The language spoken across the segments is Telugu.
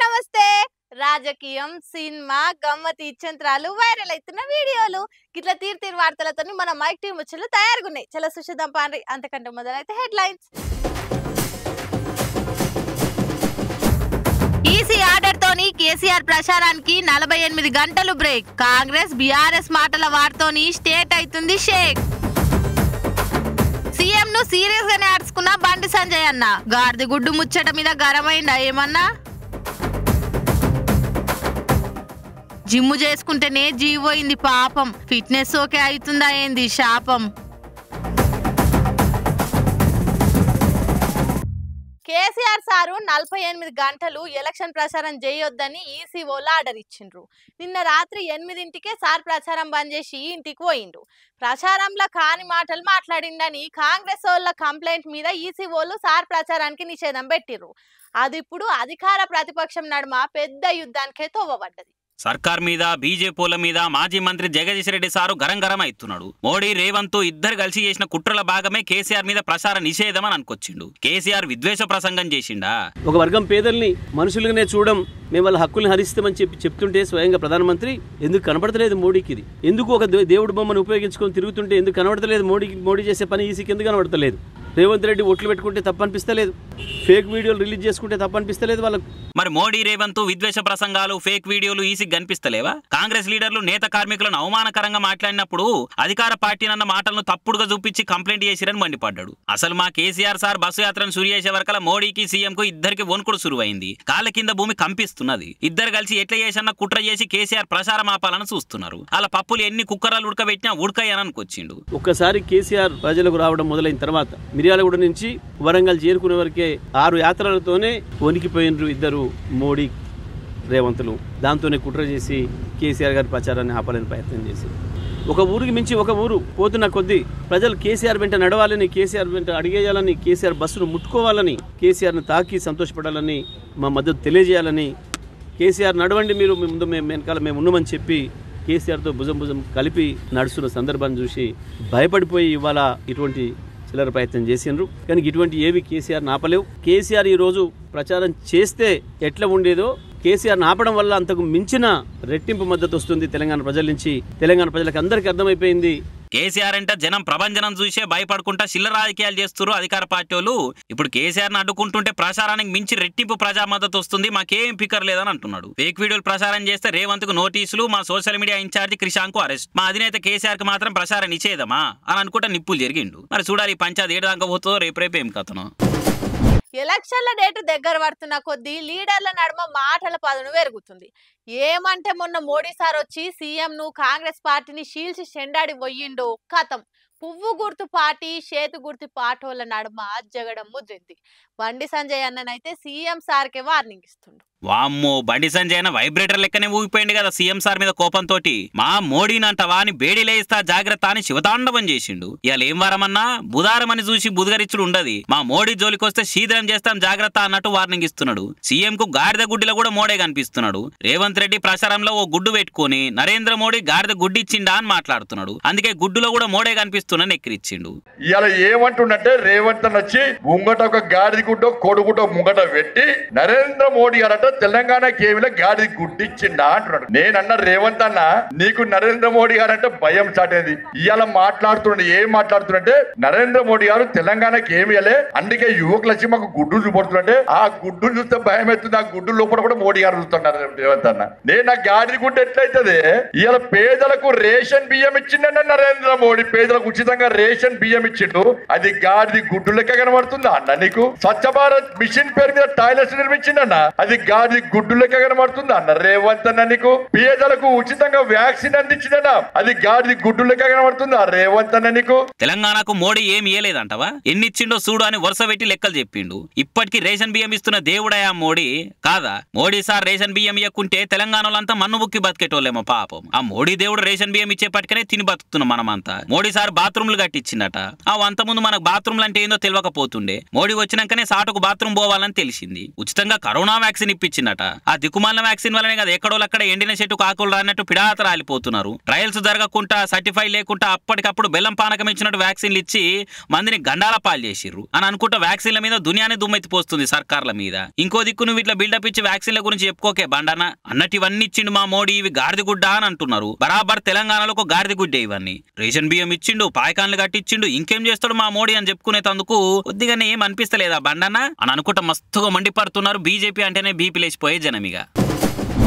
నమస్తే. రాజకీయం, సినిమా, గమ్మతి ఇచ్చంత్రాలు, వైరల్ అవుతున్న వీడియోలు గిట్ల తీరు వార్తలతో మన మైక్ టీం ముచ్చట్లు తయారుగున్నాయి. చలో సుషిద్దాం పాండ్రి. అంతకంటే మొదలైతే హెడ్లైన్స్. ఈసీ ఆర్డర్ తోని కేసీఆర్ ప్రచారానికి 48 గంటలు బ్రేక్. కాంగ్రెస్ బీఆర్ఎస్ మాటల వార్తోని స్టేట్ అవుతుంది షేక్. సీఎం ను సీరియస్ గానే ఆడుచుకున్న బండి సంజయ్ అన్న. గాడిద గుడ్డు ముచ్చట మీద గరమైందా ఏమన్నా? జిమ్ము చేసుకుంటేనే జీవోయింది పాపం. ఫిట్నెస్ ఓకే అవుతుందా ఏంది శాపం? కేసీఆర్ సారు 48 గంటలు ఎలక్షన్ ప్రచారం చేయొద్దని ఈసీఓలు ఆర్డర్ ఇచ్చిండ్రు. నిన్న రాత్రి 8ంటికే సార్ ప్రచారం బంద్ చేసి ఇంటికి పోయిండు. ప్రచారంలో కాని మాటలు మాట్లాడిండని కాంగ్రెస్ వాళ్ళ కంప్లైంట్ మీద ఈసీఓలు సార్ ప్రచారానికి నిషేధం పెట్టిర్రు. అది ఇప్పుడు అధికార ప్రతిపక్షం నడుమ పెద్ద యుద్ధానికే తోవబడ్డది. సర్కార్ మీద బీజేపీల మీద మాజీ మంత్రి జగదీష్ రెడ్డి సారు గరం అవుతున్నాడు. మోడీ రేవంత్ ఇద్దరు కలిసి చేసిన కుట్రల భాగమే కేసీఆర్ మీద ప్రచార నిషేధం అని అనుకొచ్చిండు. కేసీఆర్ విద్వేష ప్రసంగం చేసిండా? ఒక వర్గం పేదల్ని మనుషులుగానే చూడడం, మేము వాళ్ళ హక్కుల్ని హరిస్తామని చెప్తుంటే స్వయంగా ప్రధానమంత్రి ఎందుకు కనబడతలేదు మోడీకి? ఎందుకు ఒక దేవుడు బొమ్మను ఉపయోగించుకొని తిరుగుతుంటే ఎందుకు కనబడతలేదు మోడీ చేసే పని ఈసీకి ఎందుకు కనబడతలేదు? రేవంత్ రెడ్డి ఓట్లు పెట్టుకుంటే తప్పనిపిస్తలేదు, ఫేక్ వీడియోలు రిలీజ్ చేసుకుంటే తప్పనిపిస్తలేదు వాళ్ళకు. మరి మోడీ రేవంత్ విద్వేష ప్రసంగాలు, ఫేక్ వీడియోలు ఈసీకి కనిపిస్తలేవా? కాంగ్రెస్ లీడర్లు నేత కార్మికులను అవమానకరంగా మాట్లాడినప్పుడు అధికార పార్టీ అన్న మాటలను తప్పుడుగా చూపించి కంప్లైంట్ చేసిరని మండిపడ్డాడు. అసలు మా కేసీఆర్ సార్ బస్సు యాత్రను సురు చేసే వరకల మోడీకి సీఎం కు ఇద్దరికి వణుకుడు సురువైంది. కాళ్ళ కింద భూమి కంపిస్తున్నది. ఇద్దరు కలిసి ఎట్లా చేసన్న కుట్ర చేసి కేసీఆర్ ప్రచారం ఆపాలని చూస్తున్నారు. అలా పప్పులు ఎన్ని కుక్కరాలు ఉడకబెట్టినా ఉడకయ్యానని వచ్చిండు. ఒక్కసారి కేసీఆర్ ప్రజలకు రావడం మొదలైన తర్వాత మిర్యాలగూడ నుంచి వరంగల్ చేరుకునే వరకే 6 యాత్రలతోనే వణికిపోయినరు ఇద్దరు మోడీ రేవంతులు. దాంతోనే కుట్ర చేసి కేసీఆర్ గారి ప్రచారాన్ని ఆపాలని ప్రయత్నం చేసి ఒక ఊరికి మించి ఒక ఊరు పోతున్న కొద్దీ ప్రజలు కేసీఆర్ వెంట నడవాలని, కేసీఆర్ వెంట అడిగేయాలని, కేసీఆర్ బస్సును ముట్టుకోవాలని, కేసీఆర్ను తాకి సంతోషపడాలని, మా మద్దతు తెలియజేయాలని, కేసీఆర్ నడవండి మీరు ముందు మేము వెనకాల మేము ఉన్నామని చెప్పి కేసీఆర్తో భుజం కలిపి నడుస్తున్న సందర్భాన్ని చూసి భయపడిపోయి ఇవాళ ఇటువంటి చిల్లర ప్రయత్నం చేసిండ్రు. కానీ ఇటువంటి ఏవి కేసీఆర్ ఆపలేవు. కేసీఆర్ ఈరోజు ప్రచారం చేస్తే ఎట్లా ఉండేదో కేసీఆర్ ఆపడం వల్ల అంతకు మించిన రెట్టింపు మద్దతు వస్తుంది తెలంగాణ ప్రజల నుంచి. తెలంగాణ ప్రజలకు అందరికీ అర్థమైపోయింది. కేసీఆర్ అంటే జనం ప్రభంజనం చూసే భయపడుకుంటా చిల్లర రాజకీయాలు చేస్తున్నారు అధికార పార్టీ వాళ్ళు. ఇప్పుడు కేసీఆర్ ను అడ్డుకుంటుంటే ప్రచారానికి మించి రెట్టింపు ప్రజా మద్దతు వస్తుంది, మాకేం ఫికర్ లేదని అంటున్నాడు. ఫేక్ వీడియోలు ప్రచారం చేస్తే రేవంత్ కు నోటీసులు, మా సోషల్ మీడియా ఇన్ఛార్జి క్రిషాంక్ కు అరెస్ట్, మా అధినేత కేసీఆర్ కు మాత్రం ప్రచార నిషేధమా అని అనుకుంటా నిప్పులు జరిగిండు. మరి చూడాలి పంచాయతీ ఏడు దాకా పోతుందో రేపు ఏం కథను. ఎలక్షన్ల డేట్ దగ్గర పడుతున్న కొద్దీ లీడర్ల నడుమ మాటల పదును పెరుగుతుంది. ఏమంటే మొన్న మోడీ సార్ వచ్చి సీఎం ను కాంగ్రెస్ పార్టీని షీల్చి చెండాడి పోయిండు. కథం పువ్వు గుర్తు పార్టీ, చేతు గుర్తు పాటోళ్ళ నడుమ జగడం ముద్రింది. బండి సంజయ్ అన్ననైతే సీఎం సార్కే వార్నింగ్ ఇస్తుండు. వామ్మో, బండి సంజయ్ అన్న వైబ్రేటర్ లెక్కనే ఊగిపోయింది కదా సీఎం సార్ మీద కోపంతో. మా మోడీనంటవా అని బేడీలేయిస్తా జాగ్రత్త అని శివతాండవం చేసిండు. ఇవాళ ఏం వారమన్నా బుధారమని చూసి బుధగరిచ్చుడు ఉండదు. మా మోడీ జోలికొస్తే శీఘ్రం చేస్తాం జాగ్రత్త అన్నట్టు వార్నింగ్ ఇస్తున్నాడు. సీఎం కు గాడిద గుడ్డిలో కూడా మోడే కనిపిస్తున్నాడు. రేవంత్ రెడ్డి ప్రచారంలో ఓ గుడ్డు పెట్టుకుని నరేంద్ర మోడీ గాడిద గుడ్డిచ్చిండా అని మాట్లాడుతున్నాడు. అందుకే గుడ్డులో కూడా మోడే కనిపిస్తున్నా ఎక్కిరిచ్చిండు. ఇవాళ ఏమంటుండంటే రేవంత్ వచ్చి ముంగట ఒక గాడిద గుడ్డో కోడిగుడ్డో ముంగట పెట్టి నరేంద్ర మోడీ గారట తెలంగాణ కేవీలో గాడిద గుడ్డిచ్చిండా అంటున్నాడు. నేనన్న రేవంత్ అన్న నీకు నరేంద్ర మోడీ గారు అంటే భయం చాటేది. ఇవాళ మాట్లాడుతున్నాడు. ఏం మాట్లాడుతుంటే నరేంద్ర మోడీ గారు తెలంగాణకి ఏమి ఇవ్వలే, అందుకే యువకులు వచ్చి మాకు గుడ్డు చూపడుతుంటే ఆ గుడ్డు చూస్తే భయం అవుతుంది. ఆ గుడ్డు లోపల కూడా మోడీ గారు చూస్తున్నారు రేవంత్ అన్న. నేను ఆ గాడిద గుడ్డు ఎట్లయితుంది? ఇవాళ పేదలకు రేషన్ బియ్యం ఇచ్చిండన్న నరేంద్ర మోడీ. పేదలకు ఉచితంగా రేషన్ బియ్యం ఇచ్చిండు. అది గాడిద గుడ్డు లెక్క కనబడుతుందా అన్న నీకు? స్వచ్ఛ భారత్ మిషన్ పేరు మీద టాయిలెట్స్ నిర్మించిండన్న. అది గాడిద గుడ్డు లెక్క కనబడుతుందా అన్న రేవంత్ అన్న నీకు? పేదలకు ఉచితంగా వ్యాక్సిన్ అందించిందన్న. అది గాడిద గుడ్డు లెక్క కనబడుతుందా రేవంత్ అన్న నీకు? తెలంగాణకు మోడీ ఏమి ఇయ్యలేదంటవా? ఎన్నిచ్చిండో చూడు అని వరుస పెట్టి లెక్కలు చెప్పిండు. ఇప్పటికీ రేషన్ బియ్యం ఇస్తున్న దేవుడయా మోడీ కాదా? మోడీ సార్ రేషన్ బియ్యం ఇవ్వకుంటే తెలంగాణలంతా మన్ను బుక్కి బతికేటోళ్ళేమో పాపం. ఆ మోడీ దేవుడు రేషన్ బియ్యం ఇచ్చేపటికనే తిని బతుకుతున్నాం మనమంతా. మోడీ సార్ బాత్రూమ్లు కట్టించిందట. అంత ముందు మనకు బాత్రూమ్లు అంటే ఏందో తెలియకపోతుండే. మోడీ వచ్చినాకనే సాటుకు బాత్రూమ్ పోవాలని తెలిసింది. ఉచితంగా కరోనా వ్యాక్సిన్ తెప్పించిందట. ఆ దిక్కుమాలిన వ్యాక్సిన్ వల్లనే కదా ఎక్కడోళ్ళక్కడ ఎండిన చెట్టు కాకులు రానట్టు పిడాత రాలిపోతున్నారు. ట్రయల్స్ జరగకుండా సర్టిఫై లేకుండా అప్పటికప్పుడు బెల్లం పానకం ఇచ్చినట్టు వ్యాక్సిన్లు ఇచ్చి మందిని గండాల పాలు చేసిర్రు అని అనుకుంటా వ్యాక్సిన్ల మీద దునియానే దుమ్మెత్తిపోస్తుంది సర్కార్ల మీద. ఇంకో దిక్కు నువ్వు ఇట్లా బిల్డప్ ఇచ్చి వ్యాక్సిన్ల గురించి చెప్పుకోకే బండన అన్నట్టు ఇవన్నీ ఇచ్చిండు మా మోడీ. ఇవి గాడిదగుడ్డ అని అంటున్నారు. బరాబర్ తెలంగాణలో ఒక గాడిదగుడ్డే ఇవన్నీ. రేషన్ బియ్యం ఇచ్చిండు, పాయకాన్లు కట్టించిండు, ఇంకేం చేస్తాడు మా మోడీ అని చెప్పుకునేందుకు కొద్దిగానే ఏం అనిపిస్తలేదా బండన్న అని అనుకుంటా మస్తుగా మండిపడుతున్నారు. బీజేపీ అంటేనే బీపీ లేచిపోయే జనమిగా.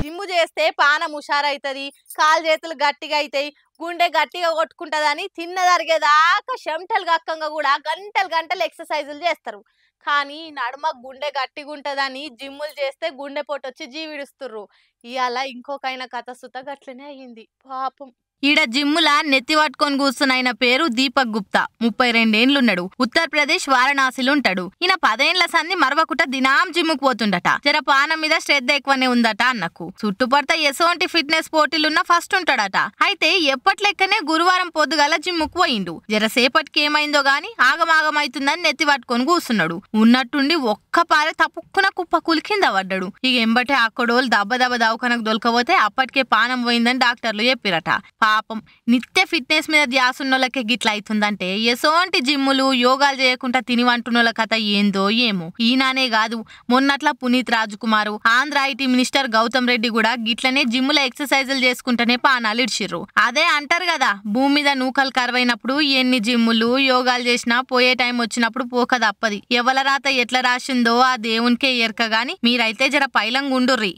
జిమ్ము చేస్తే పానం హుషారైతుంది, కాలు చేతులు గట్టిగా అవుతాయి, గుండె గట్టిగా కొట్టుకుంటుందని తిన్నదరిగేదాకా చెమటలు గక్కంగా కూడా గంటలు గంటలు ఎక్సర్సైజులు చేస్తారు. కానీ నడుమ గుండె గట్టిగా ఉంటుందని జిమ్ములు చేస్తే గుండె పొట్టొచ్చి జీవిడుస్తుర్రు. ఇవాళ ఇంకొకైనా కథ సుత గట్లనే అయ్యింది పాపం. ఈడ జిమ్ములా నెత్తి పట్టుకొని కూర్చున్న పేరు దీపక్ గుప్తా. 32 ఏండ్లున్నాడు. ఉత్తరప్రదేశ్ వారణాసిలో ఉంటాడు. ఈయన 10 ఏండ్ల సంది మరవకుట దినాం జిమ్ముకు పోతుండట. జర పానం మీద శ్రద్ధ ఎక్కువనే ఉందట అన్నకు. చుట్టుపడత ఎసోంటి ఫిట్నెస్ పోటీలున్నా ఫస్ట్ ఉంటాడట. అయితే ఎప్పట్లెక్కనే గురువారం పొద్దుగాల జిమ్ముకు పోయిండు. జరసేపటికి ఏమైందో గాని ఆగమాగమైతుందని నెత్తి పట్టుకొని కూర్చున్నాడు. ఉన్నట్టుండి ఒక్క పారే తప్పుక్కున కుప్ప కూలి కింద పడ్డాడు. ఇక ఎంబటే అక్కడోళ్ళు దెబ్బ దవాఖానకు దొలకపోతే అప్పటికే పానం పోయిందని డాక్టర్లు చెప్పిరట. పాపం నిత్య ఫిట్నెస్ మీద ధ్యాసున్నోళ్ళకే గిట్లా అవుతుందంటే ఎసోంటి జిమ్ములు యోగాలు చేయకుండా తిని వంటున్నోళ్ళ కథ ఏందో ఏమో. ఈయననే కాదు, మొన్నట్లా పునీత్ రాజ్కుమార్, ఆంధ్ర ఐటీ మినిస్టర్ గౌతమ్ రెడ్డి కూడా గిట్లనే జిమ్ముల ఎక్సర్సైజులు చేసుకుంటేనే పానాలు ఇడ్చిర్రు. అదే అంటారు కదా, భూమి మీద నూకలు కరువైనప్పుడు ఎన్ని జిమ్ములు యోగాలు చేసినా పోయే టైం వచ్చినప్పుడు పోక తప్పది. ఎవల రాత ఎట్లా రాసిందో ఆ దేవునికే ఎరక గాని మీరైతే జర పైలంగుండుర్రి.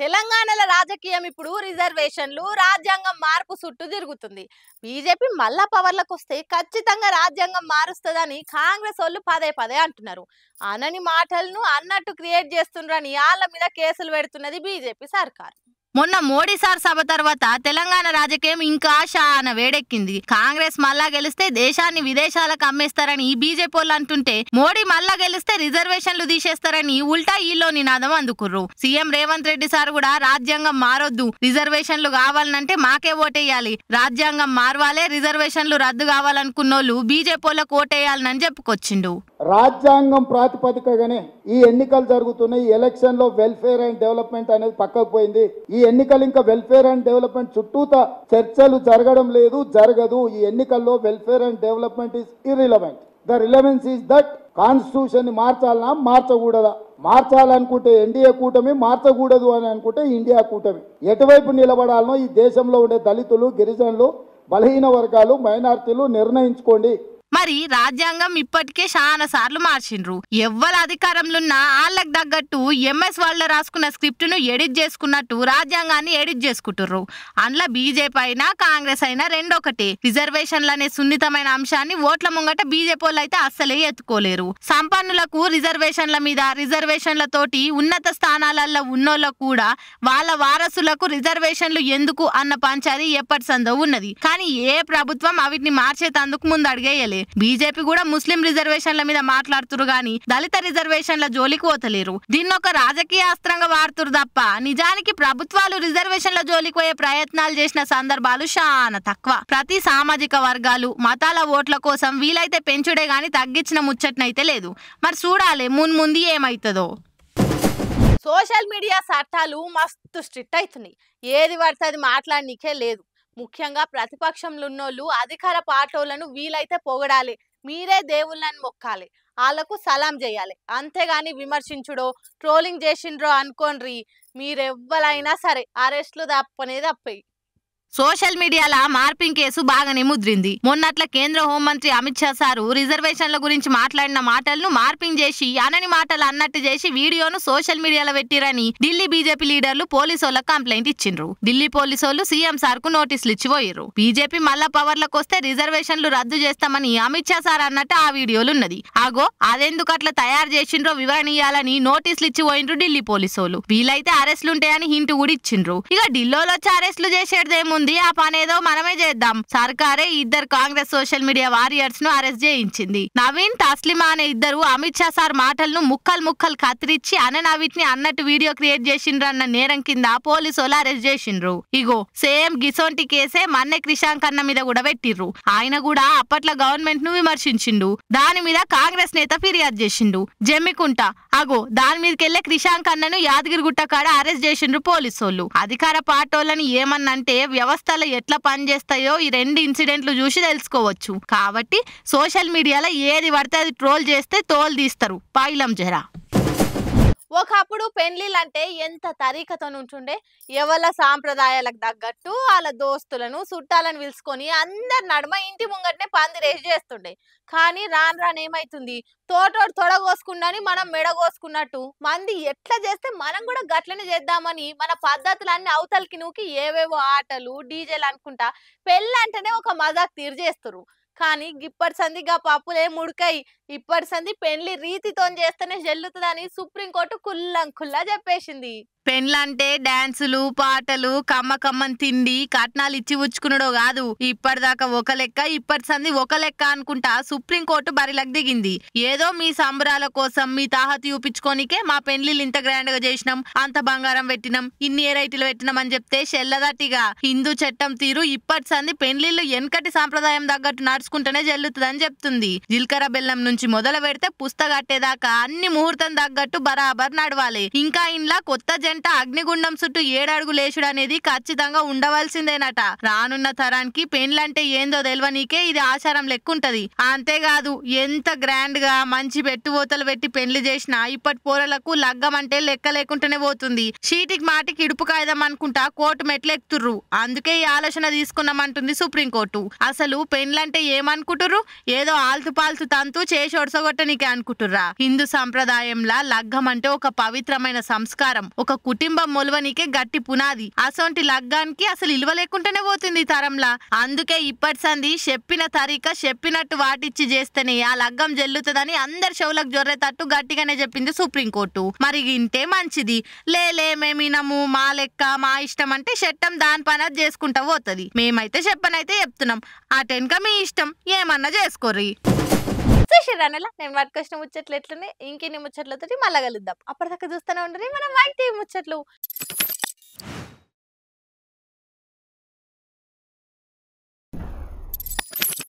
తెలంగాణలో రాజకీయం ఇప్పుడు రిజర్వేషన్లు, రాజ్యాంగం మార్పు చుట్టూ తిరుగుతుంది. బీజేపీ మళ్ళా పవర్లకు వస్తే ఖచ్చితంగా రాజ్యాంగం మారుస్తుందని కాంగ్రెస్ వాళ్ళు పదే పదే అంటున్నారు. అనని మాటలను అన్నట్టు క్రియేట్ చేస్తుండ్రని వాళ్ళ మీద కేసులు పెడుతున్నది బీజేపీ సర్కార్. మొన్న మోడీ సార్ సభ తర్వాత తెలంగాణ రాజకీయం ఇంకా చాలా వేడెక్కింది. కాంగ్రెస్ మళ్ళా గెలిస్తే దేశాన్ని విదేశాలకు అమ్మేస్తారని బీజేపీ వాళ్ళు అంటుంటే, మోడీ మళ్ళా గెలిస్తే రిజర్వేషన్లు తీసేస్తారని ఉల్టా ఈలో నినాదం అందుకుర్రు. సీఎం రేవంత్ రెడ్డి సార్ కూడా రాజ్యాంగం మారొద్దు, రిజర్వేషన్లు కావాలంటే మాకే ఓటేయాలి, రాజ్యాంగం మారవాలే, రిజర్వేషన్లు రద్దు కావాలనుకున్నోళ్ళు బీజేపీ వాళ్ళకు ఓటేయాలని చెప్పుకొచ్చిండు. రాజ్యాంగం ప్రాతిపదికగానే ఈ ఎన్నికలు జరుగుతున్నాయి. ఈ ఎలక్షన్ లో వెల్ఫేర్ అండ్ డెవలప్మెంట్ అనేది పక్కకు పోయింది. ఈ ఎన్నికలు ఇంకా వెల్ఫేర్ అండ్ డెవలప్మెంట్ చుట్టూత చర్చలు జరగడం లేదు, జరగదు. ఈ ఎన్నికల్లో welfare and development is irrelevant. The relevance is that constitution ని మార్చాలనా మార్చకూడదా? మార్చాలనుకుంటే ఎన్డీఏ కూటమి, మార్చకూడదు అని అనుకుంటే ఇండియా కూటమి. ఎటువైపు నిలబడాలనో ఈ దేశంలో ఉండే దళితులు, గిరిజనులు, బలహీన వర్గాలు, మైనారిటీలు నిర్ణయించుకోండి. మరి రాజ్యాంగం ఇప్పటికే చాలా సార్లు మార్చిండ్రు. ఎవ్వల అధికారంలోన్నా వాళ్ళకి తగ్గట్టు ఎంఎస్ వాళ్ళ రాసుకున్న స్క్రిప్ట్ ను ఎడిట్ చేసుకున్నట్టు రాజ్యాంగాన్ని ఎడిట్ చేసుకుంటుర్రు. అందులో బీజేపీ అయినా కాంగ్రెస్ అయినా రెండొకటి. రిజర్వేషన్లు అనే సున్నితమైన అంశాన్ని ఓట్ల ముంగట బీజేపీ వాళ్ళు అయితే అస్సలే ఎత్తుకోలేరు. సంపన్నులకు రిజర్వేషన్ల మీద, రిజర్వేషన్లతోటి ఉన్నత స్థానాలలో ఉన్నోళ్ళకు కూడా వాళ్ళ వారసులకు రిజర్వేషన్లు ఎందుకు అన్న పంచాది ఎప్పటి సందో ఉన్నది. కానీ ఏ ప్రభుత్వం అవిటిని మార్చేతందుకు ముందు అడిగేయలేదు. బీజేపీ కూడా ముస్లిం రిజర్వేషన్ల మీద మాట్లాడుతురు గాని దళిత రిజర్వేషన్ల జోలికి పోతలేరు. దీన్నొక రాజకీయ అస్త్రంగా వాడుతురు తప్ప నిజానికి ప్రభుత్వాలు రిజర్వేషన్ల జోలికి పోయే ప్రయత్నాలు చేసిన సందర్భాలు చాలా తక్కువ. ప్రతి సామాజిక వర్గాలు, మతాల ఓట్ల కోసం వీలైతే పెంచుడే గాని తగ్గించిన ముచ్చట్నైతే లేదు. మరి చూడాలి ముందు ఏమైతుందో. సోషల్ మీడియా చట్టాలు మస్తు స్ట్రిక్ట్ అవుతున్నాయి. ఏది పడితే అది మాట్లాడనికే లేదు. ముఖ్యంగా ప్రతిపక్షంలో ఉన్నోళ్ళు అధికార పార్టీలను వీలైతే పొగడాలి, మీరే దేవుళ్ళని మొక్కాలి, వాళ్ళకు సలాం చేయాలి. అంతేగాని విమర్శించుడో ట్రోలింగ్ చేసిండ్రో అనుకోండి, మీరెవ్వరైనా సరే అరెస్టులు తప్పనేది తప్పయి. సోషల్ మీడియాలో మార్పింగ్ కేసు బాగానే ముద్రింది. మొన్నట్ల కేంద్ర హోంమంత్రి అమిత్ షా సారు రిజర్వేషన్ల గురించి మాట్లాడిన మాటలను మార్పింగ్ చేసి అనని మాటలు అన్నట్టు చేసి వీడియోను సోషల్ మీడియాలో పెట్టిరని ఢిల్లీ బీజేపీ లీడర్లు పోలీసోళ్ళకు కంప్లైంట్ ఇచ్చిండ్రు. ఢిల్లీ పోలీసోళ్ళు సీఎం సార్ కు నోటీసులు ఇచ్చిపోయారు. బీజేపీ మళ్ళా పవర్లకు వస్తే రిజర్వేషన్లు రద్దు చేస్తామని అమిత్ షా సార్ అన్నట్టు ఆ వీడియోలు ఉన్నది. ఆగో అదెందుకు అట్లా తయారు చేసిండ్రో వివరణ ఇయ్యాలని నోటీసులు ఇచ్చిపోయిండ్రు ఢిల్లీ పోలీసోళ్ళు. వీలైతే అరెస్టులుంటాయని హింట్ కూడా ఇచ్చిండ్రు. ఇక ఢిల్లీలో వచ్చి అరెస్టులు చేసేదేమో ఏముంది ఆ పనేదో మనమే చేద్దాం. సర్కారే ఇద్దరు కాంగ్రెస్ సోషల్ మీడియా వారియర్స్ ను అరెస్ట్ చేయించింది. నవీన్ తస్లిమా అనే ఇద్దరు అమిత్ షా సార్ మాటలను ముక్కలు కత్తిరించి అననవిటిని అన్నట్టు వీడియో క్రియేట్ చేసిండ్రు అన్న నేరం కింద పోలీసులు అరెస్ట్ చేసిండ్రు. ఇగో సేమ్ గిసోంటి కేసే మన్నె క్రిషాంక్ అన్న మీద కూడా పెట్టిర్రు. ఆయన కూడా అప్పట్లో గవర్నమెంట్ ను విమర్శించిండు. దాని మీద కాంగ్రెస్ నేత ఫిర్యాదు చేసిండు. జమ్మికుంట అగో దాని మీదకెళ్లే క్రిషాంక్ అన్నను యాదగిరిగుట్ట కాడ అరెస్ట్ చేసిండ్రు పోలీసోళ్ళు. అధికార పార్టీలని ఏమన్నంటే వ్యవస్థలు ఎట్లా పనిచేస్తాయో ఈ రెండు ఇన్సిడెంట్లు చూసి తెలుసుకోవచ్చు. కాబట్టి సోషల్ మీడియాలో ఏది పడితే అది ట్రోల్ చేస్తే తోలు తీస్తారు. పైలం జరా. ఒకప్పుడు పెళ్లిళ్ళంటే ఎంత తరీకతో ఉంటుండే. ఎవరి సాంప్రదాయాలకు తగ్గట్టు వాళ్ళ దోస్తులను చుట్టాలను పిలుచుకొని అందరి నడుమ ఇంటి ముంగటనే పందిరేసి చేస్తుండే. కానీ రాను ఏమైతుంది, తోటోడు తొడగోసుకున్నాని మనం మెడగోసుకున్నట్టు మంది ఎట్లా చేస్తే మనం కూడా గట్లనే చేద్దామని మన పద్ధతులన్నీ అవతలకి నూకి ఏవేవో ఆటలు డీజేలు అనుకుంటా పెళ్ళి అంటేనే ఒక మజాక్ తీరు చేస్తారు. కానీ ఇప్పటి సందిగా పప్పులే ముడికాయి. ఇప్పటి సంది పెళ్లి రీతితో చేస్తేనే చెల్లుతుందని సుప్రీంకోర్టు కుల్లా చెప్పేసింది. పెండ్లంటే డాన్సులు పాటలు కమ్మని తిండి కట్నాలు ఇచ్చి ఉచ్చుకున్నాడో కాదు. ఇప్పటిదాకా ఒక లెక్క ఇప్పటి సంది ఒక లెక్క అనుకుంటా సుప్రీంకోర్టు బరిలకు దిగింది. ఏదో మీ సంబరాల కోసం మీ తాహతి చూపించుకోనికే మా పెళ్లిళ్ళు ఇంత గ్రాండ్ గా చేసినాం, అంత బంగారం పెట్టినాం, ఇన్ని ఏరైటీలు పెట్టినాం అని చెప్తే చెల్లదట్టిగా హిందూ చట్టం తీరు ఇప్పటి సంది పెళ్లిళ్ళు వెనకటి సాంప్రదాయం తగ్గట్టు నడుచుకుంటేనే చెల్లుతుందని చెప్తుంది. జీలకర్ర బెల్లం నుంచి మొదలు పెడితే పుస్తకట్టేదాకా అన్ని ముహూర్తం తగ్గట్టు బరాబర్ నడవాలి. ఇంకా ఇంట్లో కొత్త అగ్నిగుండం చుట్టూ 7 అడుగులు లేచుడు అనేది ఖచ్చితంగా ఉండవలసిందేనట. రానున్న తరానికి పెండ్లంటే ఏందో తెలియనీకే ఇది ఆచారం లెక్కుంటది. అంతేకాదు ఎంత గ్రాండ్ గా మంచి పెట్టుబోతలు పెట్టి పెళ్లి చేసినా ఇప్పటి పోరలకు లగ్గం అంటే లెక్క లేకుండానే పోతుంది. చీటికి మాటికి ఇడుపు కాయిదాం అనుకుంటా కోర్టు మెట్లు ఎక్కుతుర్రు. అందుకే ఈ ఆలోచన తీసుకున్నామంటుంది సుప్రీంకోర్టు. అసలు పెండ్లంటే ఏమనుకుంటుర్రు? ఏదో ఆల్తు పాల్తు తంతు చేసి ఒడసగొట్టనికే అనుకుంటుర్రా? హిందూ సంప్రదాయంలా లగ్గం అంటే ఒక పవిత్రమైన సంస్కారం, ఒక కుటుంబం మొలవనికే గట్టి పునాది. అసొంటి లగ్గానికి అసలు ఇలువ లేకుండానే పోతుంది ఈ తరంలా. అందుకే ఇప్పటి సంది చెప్పిన తరీక చెప్పినట్టు వాటిచ్చి చేస్తేనే ఆ లగ్గం జల్లుతుందని అందరి చెవులకు జొర్రేటట్టు గట్టిగానే చెప్పింది సుప్రీంకోర్టు. మరి ఇంటే మంచిది. మేమినము మా లెక్క మా ఇష్టం అంటే చట్టం దాని పని చేసుకుంటా పోతుంది. మేమైతే చెప్పనైతే చెప్తున్నాం. ఆ టెన్క మీ ఇష్టం, ఏమన్నా చేసుకోర్రి. చూసిర్రనలా నేను పట్టుకొచ్చిన ముచ్చట్లు ఎట్లున్నాయి. ఇంకెన్ని ముచ్చట్లతోటి మళ్ళా కలుద్దాం. అప్పటిదాకా చూస్తూనే ఉండరు మన మైటీ ముచ్చట్లు.